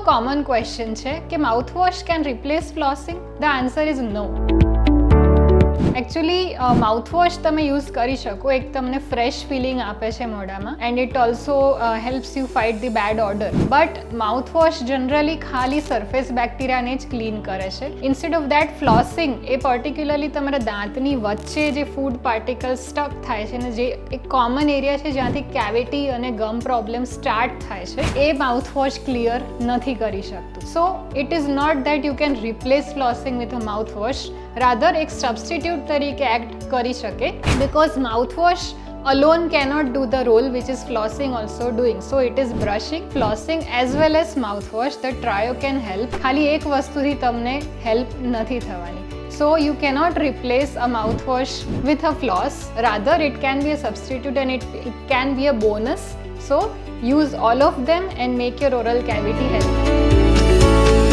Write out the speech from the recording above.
Common question છે કે mouthwash can replace flossing? The answer is no. Actually mouthwash તમે use કરી શકો, એક તમને ફ્રેશ ફિલિંગ આપે છે મોઢામાં and it also helps you fight the bad odour. But mouthwash generally ખાલી સરફેસ બેક્ટેરિયાને જ ક્લીન કરે છે. ઇન્સ્ટેડ ઓફ દેટ ફ્લોસિંગ એ પર્ટિક્યુલરલી તમારા દાંતની વચ્ચે જે ફૂડ પાર્ટિકલ્સ સ્ટક થાય છે ને જે એક કોમન એરિયા છે જ્યાંથી કેવિટી અને ગમ પ્રોબ્લેમ સ્ટાર્ટ થાય છે, એ માઉથવોશ ક્લિયર નથી કરી શકતું. So it is not that you can replace flossing with a mouthwash, rather એક સબસ્ટિટ્યુટ તરીકે એક્ટ કરી શકે, because mouthwash alone cannot do the role which is flossing also doing. So it is brushing, flossing as well as mouthwash. The trio can help. ખાલી એક વસ્તુથી તમને help નથી થવાની. So you cannot replace a mouthwash with a floss. Rather it can be a substitute and it can be a bonus. So use all of them and make your oral cavity healthy.